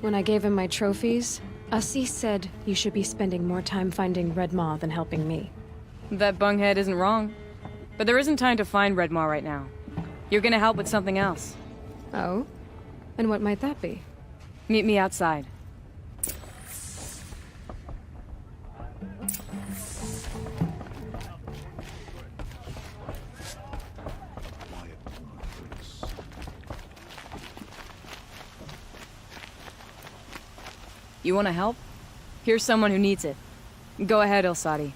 When I gave him my trophies, Assis said you should be spending more time finding Red Maw than helping me. That bunghead isn't wrong. But there isn't time to find Red Maw right now. You're gonna help with something else. Oh? And what might that be? Meet me outside. You wanna help? Here's someone who needs it. Go ahead, Ilsati.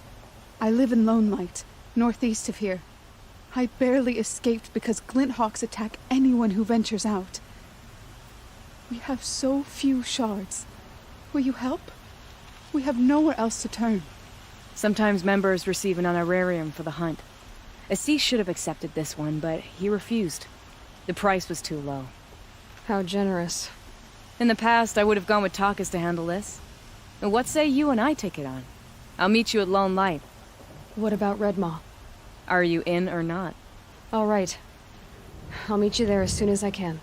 I live in Lone Light, northeast of here. I barely escaped because Glinthawks attack anyone who ventures out. We have so few shards. Will you help? We have nowhere else to turn. Sometimes members receive an honorarium for the hunt. Assis should have accepted this one, but he refused. The price was too low. How generous. In the past, I would have gone with Takas to handle this. And what say you and I take it on? I'll meet you at Lone Light. What about Red Maw? Are you in or not? All right. I'll meet you there as soon as I can.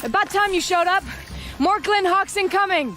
About time you showed up! More Glinthawks incoming!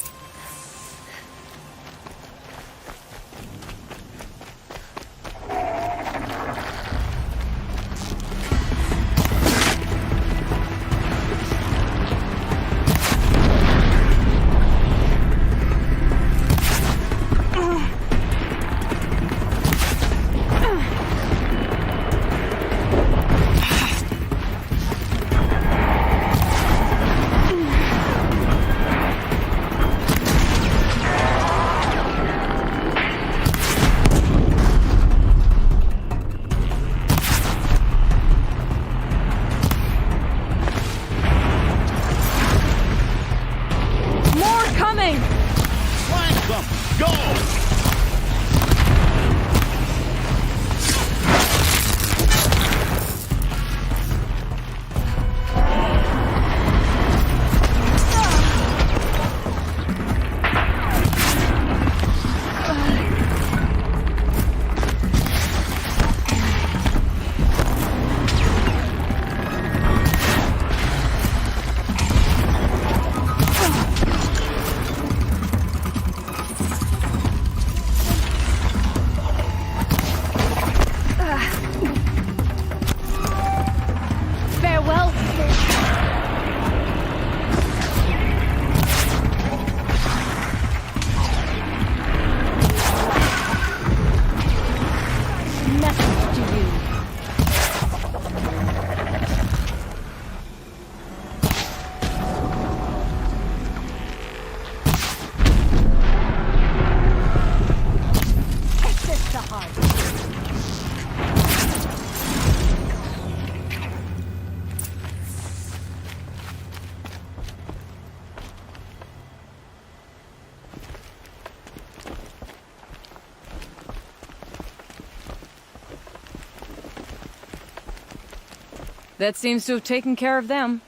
That seems to have taken care of them.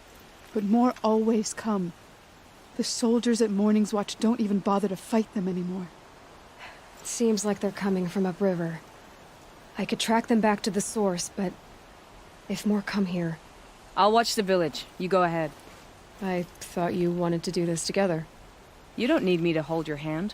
But more always come. The soldiers at Morning's Watch don't even bother to fight them anymore. It seems like they're coming from upriver. I could track them back to the source, but if more come here... I'll watch the village. You go ahead. I thought you wanted to do this together. You don't need me to hold your hand.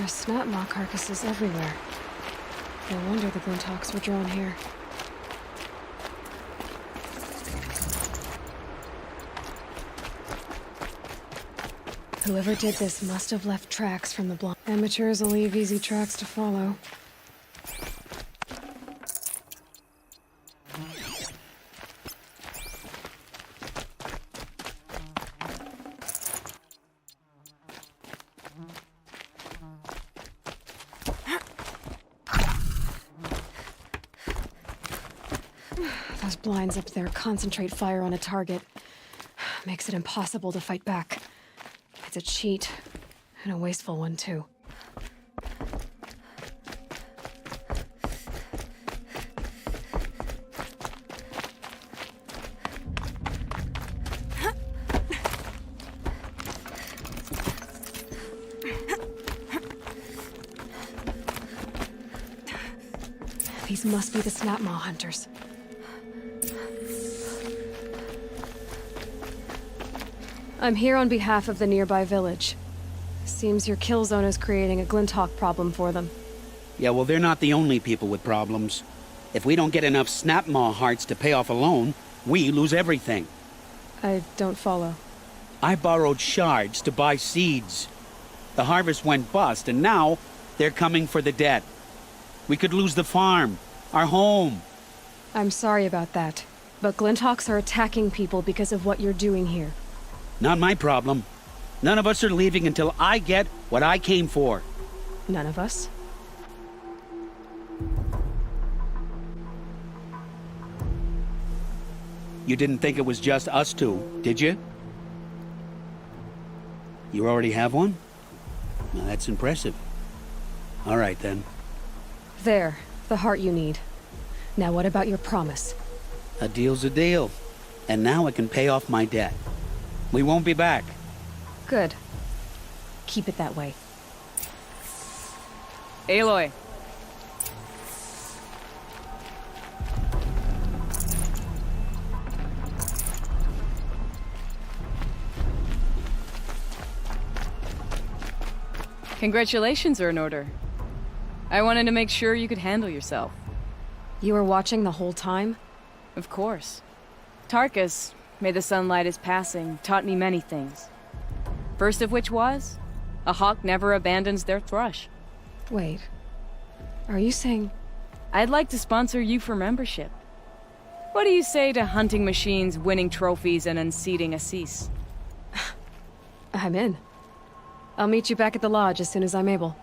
are snap maw carcasses everywhere. No wonder the Glinthawks were drawn here. Whoever did this must have left tracks from the block. Amateurs will leave easy tracks to follow. Those blinds up there concentrate fire on a target. Makes it impossible to fight back. It's a cheat, and a wasteful one, too. These must be the Snapmaw hunters. I'm here on behalf of the nearby village. Seems your kill zone is creating a Glinthawk problem for them. Yeah, well, they're not the only people with problems. If we don't get enough Snapmaw hearts to pay off a loan, we lose everything. I don't follow. I borrowed shards to buy seeds. The harvest went bust, and now they're coming for the debt. We could lose the farm, our home. I'm sorry about that, but Glinthawks are attacking people because of what you're doing here. Not my problem. None of us are leaving until I get what I came for. None of us? You didn't think it was just us two, did you? You already have one? Well, that's impressive. All right, then. There, the heart you need. Now what about your promise? A deal's a deal. And now I can pay off my debt. We won't be back. Good. Keep it that way. Aloy. Congratulations are in order. I wanted to make sure you could handle yourself. You were watching the whole time? Of course. Tarkus, may the sunlight is passing, taught me many things. First of which was, a hawk never abandons their thrush. Wait. Are you saying... I'd like to sponsor you for membership. What do you say to hunting machines, winning trophies, and unseating Assis? I'm in. I'll meet you back at the lodge as soon as I'm able.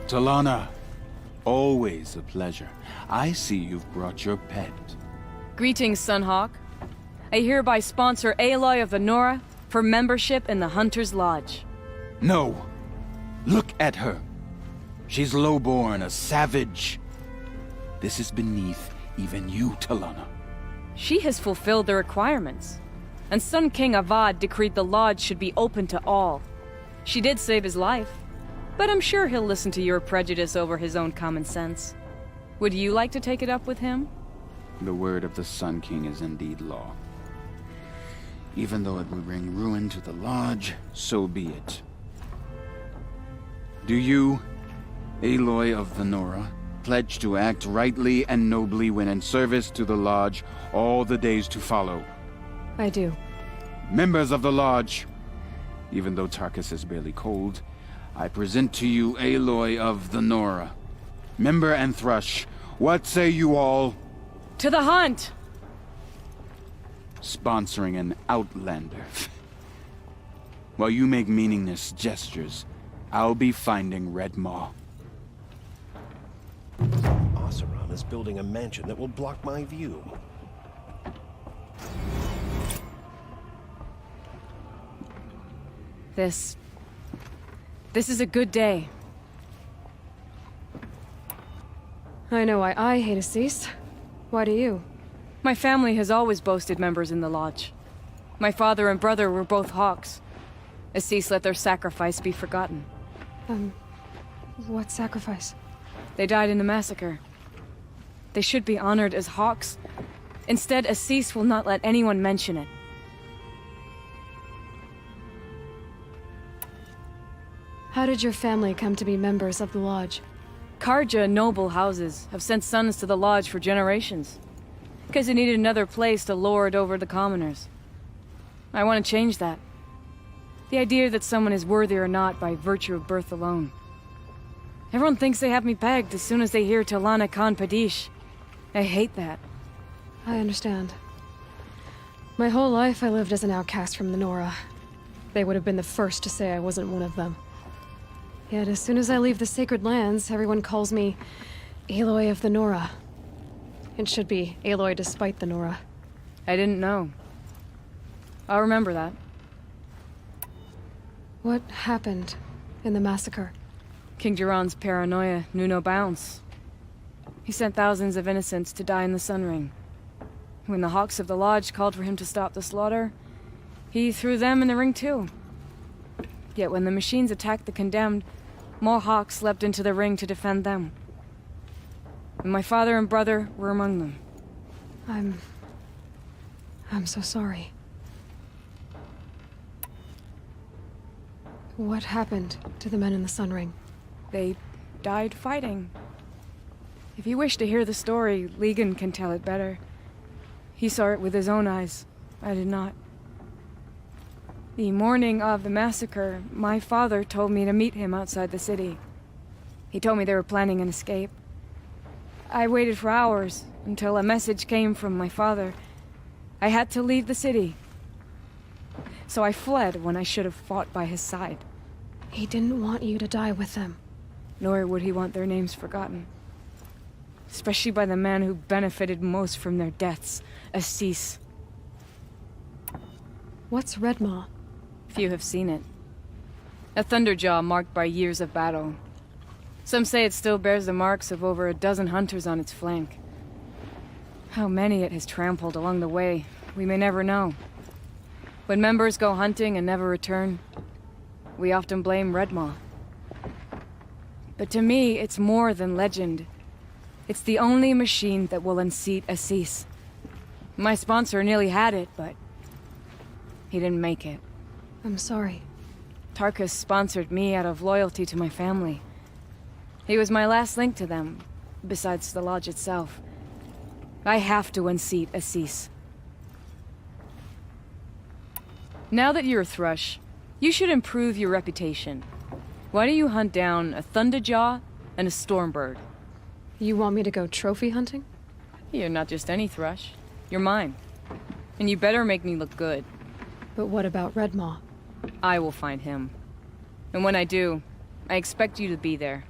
Talana, always a pleasure. I see you've brought your pet. Greetings, Sunhawk. I hereby sponsor Aloy of the Nora for membership in the Hunter's Lodge. No! Look at her! She's lowborn, a savage. This is beneath even you, Talana. She has fulfilled the requirements, and Sun King Avad decreed the lodge should be open to all. She did save his life, but I'm sure he'll listen to your prejudice over his own common sense. Would you like to take it up with him? The word of the Sun King is indeed law. Even though it would bring ruin to the lodge, so be it. Do you, Aloy of the Nora, pledge to act rightly and nobly when in service to the lodge all the days to follow? I do. Members of the lodge, even though Tarkus is barely cold, I present to you Aloy of the Nora. Member and Thrush, what say you all? To the hunt! Sponsoring an outlander. While you make meaningless gestures, I'll be finding Red Maw. Oseram is building a mansion that will block my view. This is a good day. I know why I hate Assis. Why do you? My family has always boasted members in the lodge. My father and brother were both hawks, Assis let their sacrifice be forgotten. What sacrifice? They died in the massacre. They should be honored as hawks. Instead, Assis will not let anyone mention it. How did your family come to be members of the Lodge? Karja noble houses have sent sons to the Lodge for generations. Because they needed another place to lord over the commoners. I want to change that. The idea that someone is worthy or not by virtue of birth alone. Everyone thinks they have me pegged as soon as they hear Talana Khan Padish. I hate that. I understand. My whole life I lived as an outcast from the Nora. They would have been the first to say I wasn't one of them. Yet as soon as I leave the sacred lands, everyone calls me Aloy of the Nora. It should be Aloy despite the Nora. I didn't know. I'll remember that. What happened in the massacre? King Jiran's paranoia knew no bounds. He sent thousands of innocents to die in the Sun Ring. When the Hawks of the Lodge called for him to stop the slaughter, he threw them in the ring too. Yet when the machines attacked the condemned, more Hawks leapt into the ring to defend them. And my father and brother were among them. I'm so sorry. What happened to the men in the Sun Ring? They died fighting. If you wish to hear the story, Legan can tell it better. He saw it with his own eyes. I did not. The morning of the massacre, my father told me to meet him outside the city. He told me they were planning an escape. I waited for hours until a message came from my father. I had to leave the city. So I fled when I should have fought by his side. He didn't want you to die with them. Nor would he want their names forgotten. Especially by the man who benefited most from their deaths, Assis. What's Redmaw? Few have seen it. A thunderjaw marked by years of battle. Some say it still bears the marks of over a dozen hunters on its flank. How many it has trampled along the way, we may never know. When members go hunting and never return, we often blame Redmaw. But to me, it's more than legend. It's the only machine that will unseat Assis. My sponsor nearly had it, but he didn't make it. I'm sorry. Tarkus sponsored me out of loyalty to my family. He was my last link to them, besides the Lodge itself. I have to unseat Assis. Now that you're a Thrush, you should improve your reputation. Why don't you hunt down a Thunderjaw and a Stormbird? You want me to go trophy hunting? You're not just any Thrush. You're mine. And you better make me look good. But what about Redmaw? I will find him. And when I do, I expect you to be there.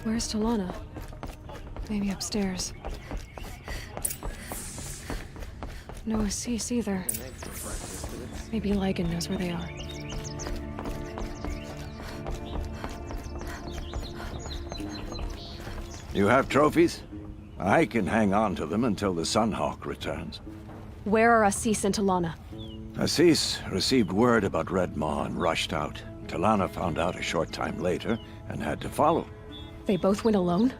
Where's Talana? Maybe upstairs. No Assis either. Maybe Lygan knows where they are. You have trophies? I can hang on to them until the Sunhawk returns. Where are Assis and Talana? Assis received word about Red Maw and rushed out. Talana found out a short time later and had to follow. They both went alone?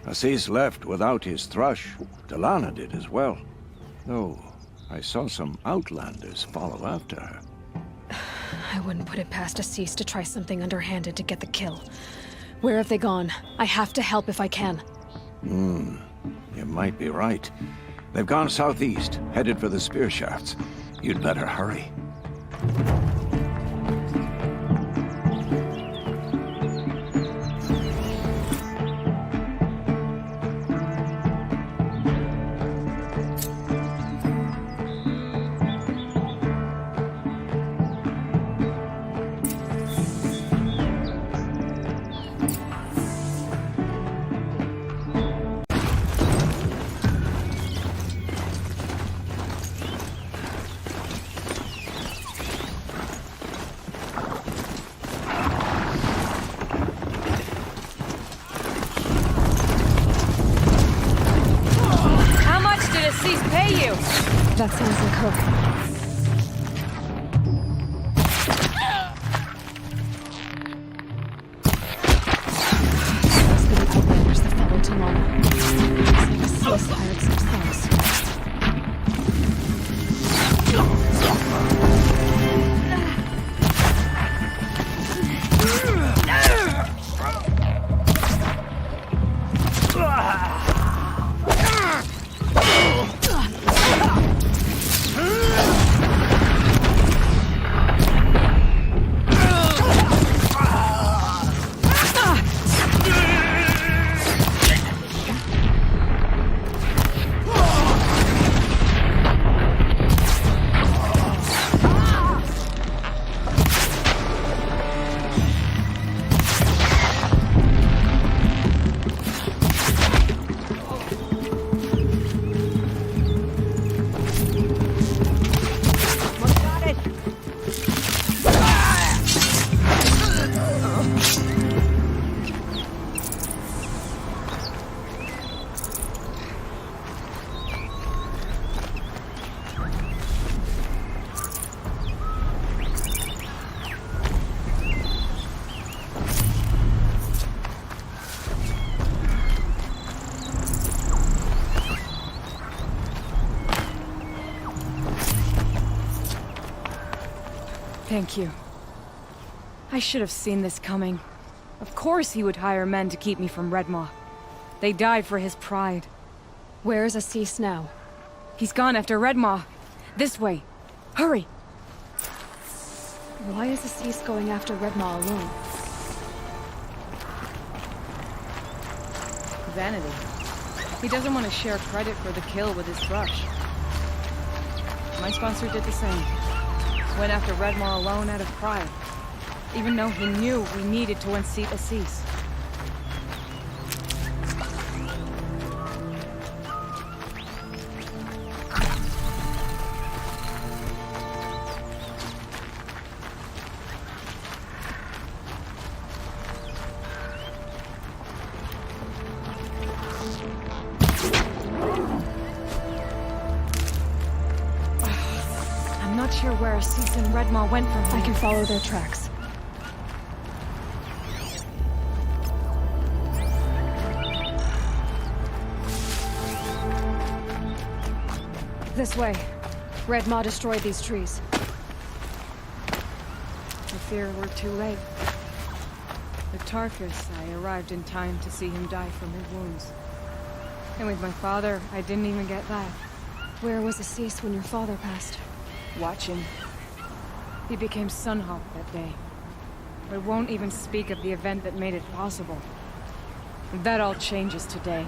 Assis left without his thrush. Talana did as well. Though, I saw some outlanders follow after her. I wouldn't put it past Assis to try something underhanded to get the kill. Where have they gone? I have to help if I can. You might be right. They've gone southeast, headed for the spear shafts. You'd better hurry. That sounds like her. Must be the outlanders that followed Talana. Looks like a pirates themselves. Thank you. I should have seen this coming. Of course he would hire men to keep me from Redmaw. They died for his pride. Where's Assis now? He's gone after Redmaw. This way. Hurry! Why is Assis going after Redmaw alone? Vanity. He doesn't want to share credit for the kill with his thrush. My sponsor did the same. Went after Redmaw alone out of pride. Even though he knew we needed to unseat Assis. I'm not sure where Assis and Redmaw went from here. I can follow their tracks. This way. Redmaw destroyed these trees. I fear we're too late. With Tarkus, I arrived in time to see him die from his wounds. And with my father, I didn't even get that. Where was Assis when your father passed? Watching. He became Sunhawk that day. But won't even speak of the event that made it possible. That all changes today.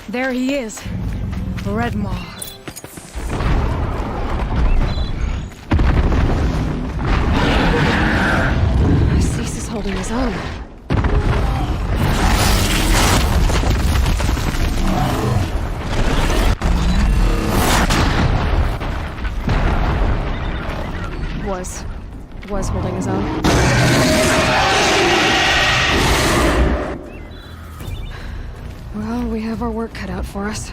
There he is. Redmaw. Assis is holding his own. Was holding his own. Well, we have our work cut out for us.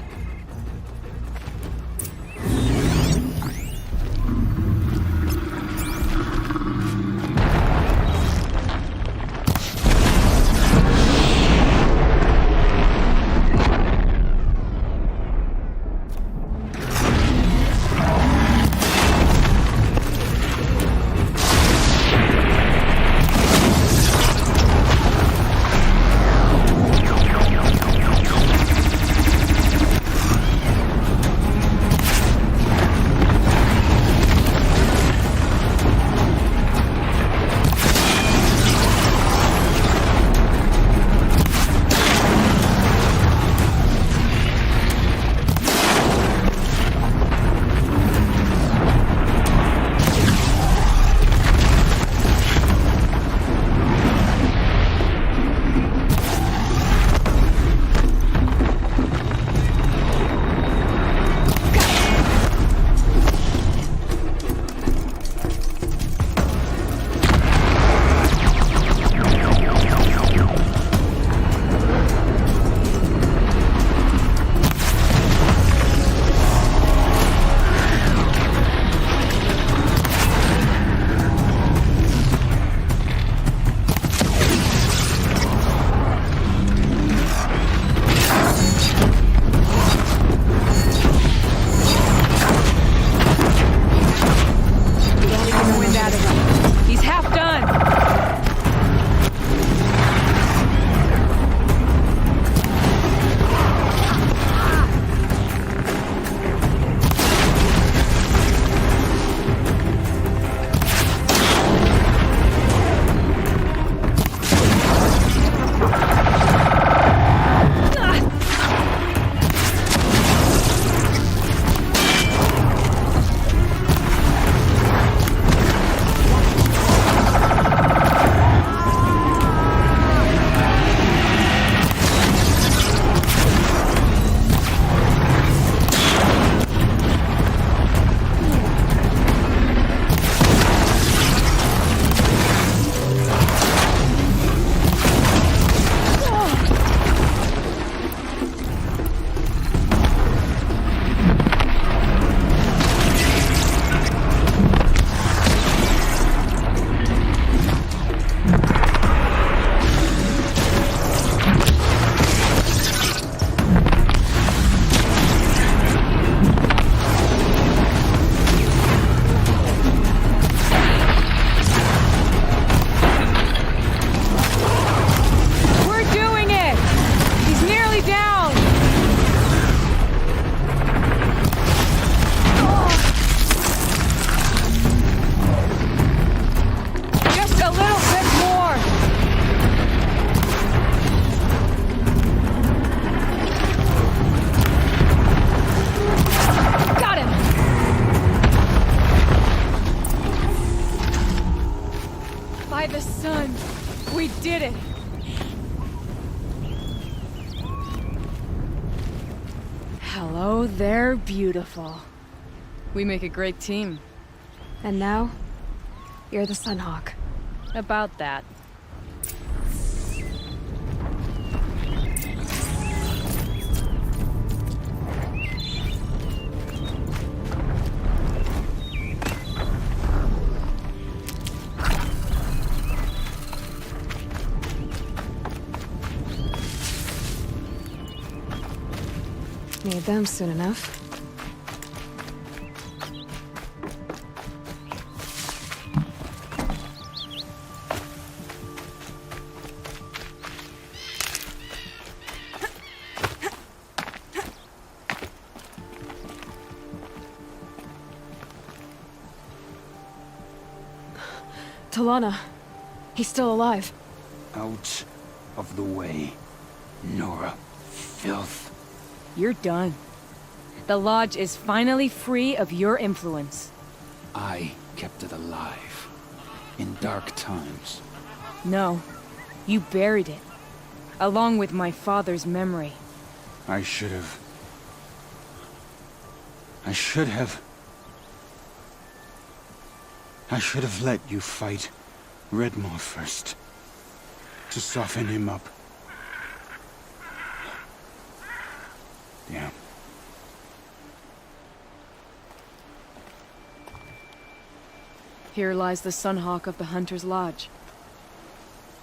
By the sun! We did it! Hello there, beautiful. We make a great team. And now, you're the Sunhawk. About that. Need them soon enough. Talana. He's still alive. Out of the way, Nora. Filth. You're done. The Lodge is finally free of your influence. I kept it alive. In dark times. No, you buried it. Along with my father's memory. I should have... I should have let you fight Redmore first. To soften him up. Damn. Here lies the Sunhawk of the Hunter's Lodge.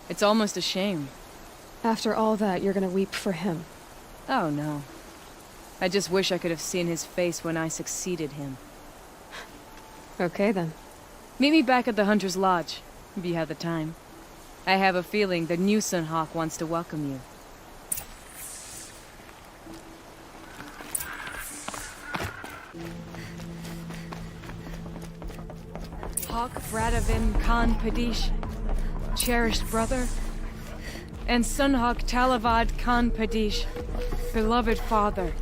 It's almost a shame. After all that, you're gonna weep for him. Oh no. I just wish I could have seen his face when I succeeded him. Okay then. Meet me back at the Hunter's Lodge, if you have the time. I have a feeling the new Sunhawk wants to welcome you. Hawk Bradavin Khan Padish, cherished brother, and Sunhawk Talavad Khan Padish, beloved father.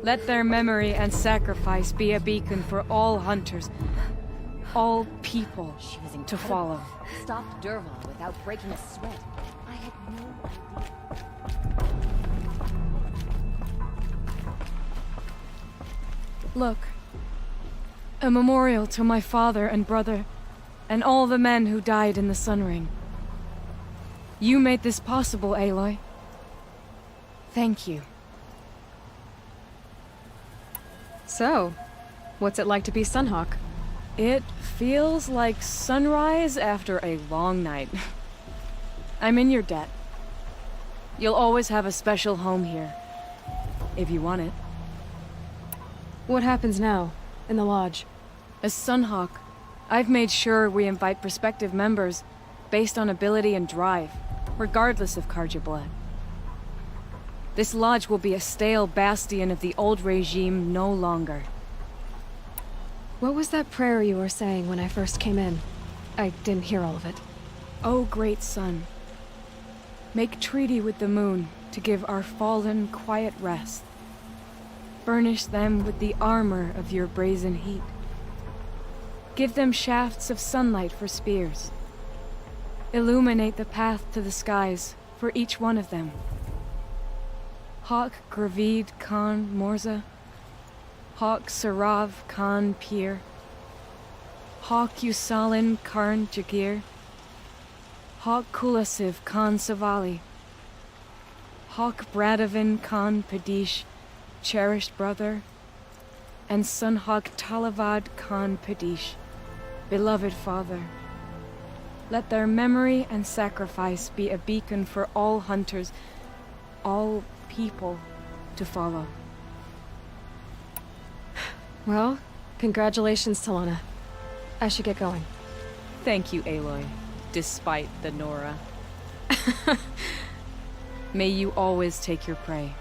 Let their memory and sacrifice be a beacon for all hunters, all people She was to incredible. follow. Stopped Durval without breaking a sweat. I had no idea. Look. A memorial to my father and brother, and all the men who died in the Sun Ring. You made this possible, Aloy. Thank you. So, what's it like to be Sunhawk? It feels like sunrise after a long night. I'm in your debt. You'll always have a special home here, if you want it. What happens now, in the Lodge? As Sunhawk, I've made sure we invite prospective members based on ability and drive, regardless of Carja blood. This lodge will be a stale bastion of the old regime no longer. What was that prayer you were saying when I first came in? I didn't hear all of it. O great sun, make treaty with the moon to give our fallen quiet rest. Burnish them with the armor of your brazen heat. Give them shafts of sunlight for spears. Illuminate the path to the skies for each one of them. Hawk Gravid Khan Morza, Hawk Sarav Khan Pir, Hawk Usalin Karn Jagir, Hawk Kulasiv Khan Savali, Hawk Bradavin Khan Padish, cherished brother, and Sunhawk Talavad Khan Padish, beloved father. Let their memory and sacrifice be a beacon for all hunters, all people to follow. Well, congratulations, Talana. I should get going. Thank you, Aloy, despite the Nora. May you always take your prey.